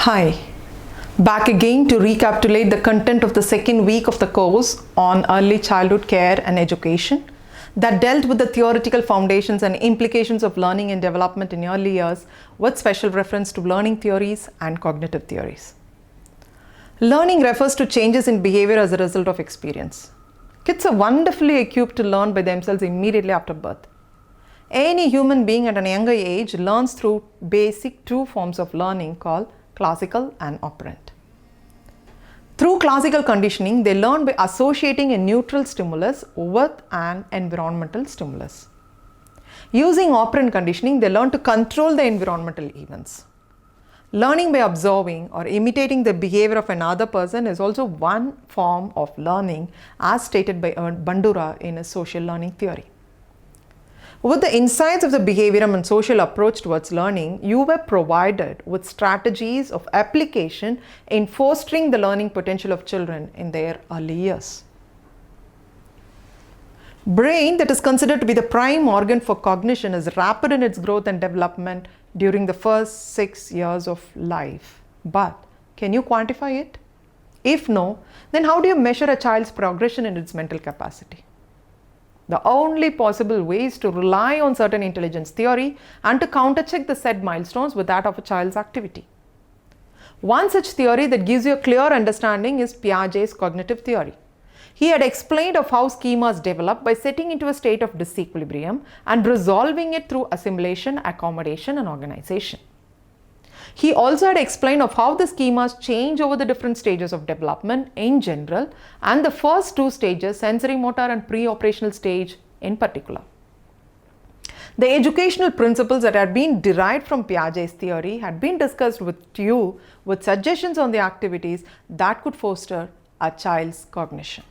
Hi, back again to recapitulate the content of the second week of the course on early childhood care and education that dealt with the theoretical foundations and implications of learning and development in early years with special reference to learning theories and cognitive theories. Learning refers to changes in behavior as a result of experience. Kids are wonderfully equipped to learn by themselves immediately after birth. Any human being at a younger age learns through basic two forms of learning called classical and operant. Through classical conditioning, they learn by associating a neutral stimulus with an environmental stimulus. Using operant conditioning, they learn to control the environmental events. Learning by observing or imitating the behavior of another person is also one form of learning, as stated by Bandura in his social learning theory. With the insights of the behavioral and social approach towards learning, you were provided with strategies of application in fostering the learning potential of children in their early years. Brain, that is considered to be the prime organ for cognition, is rapid in its growth and development during the first 6 years of life. But can you quantify it? If no, then how do you measure a child's progression in its mental capacity? The only possible way is to rely on certain intelligence theory and to countercheck the said milestones with that of a child's activity. One such theory that gives you a clear understanding is Piaget's cognitive theory. He had explained of how schemas develop by setting into a state of disequilibrium and resolving it through assimilation, accommodation, and organization. He also had explained of how the schemas change over the different stages of development in general and the first two stages, sensory motor and pre-operational stage in particular. The educational principles that had been derived from Piaget's theory had been discussed with you with suggestions on the activities that could foster a child's cognition.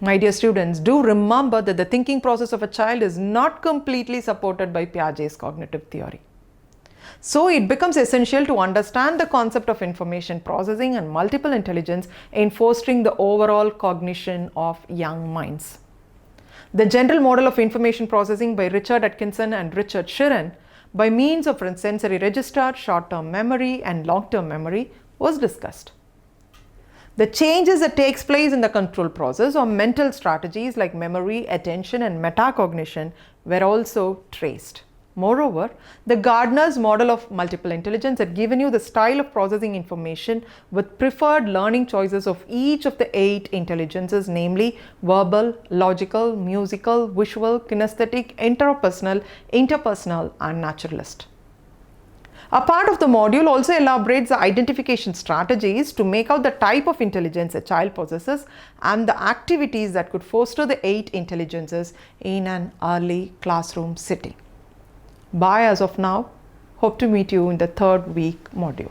My dear students, do remember that the thinking process of a child is not completely supported by Piaget's cognitive theory. So it becomes essential to understand the concept of information processing and multiple intelligence in fostering the overall cognition of young minds. The general model of information processing by Richard Atkinson and Richard Shiren by means of sensory register, short-term memory and long-term memory was discussed. The changes that takes place in the control process or mental strategies like memory, attention and metacognition were also traced. Moreover, the Gardner's model of multiple intelligence had given you the style of processing information with preferred learning choices of each of the 8 intelligences, namely verbal, logical, musical, visual, kinesthetic, interpersonal and naturalist. A part of the module also elaborates the identification strategies to make out the type of intelligence a child possesses and the activities that could foster the 8 intelligences in an early classroom setting. Bye as of now. Hope to meet you in the third week module.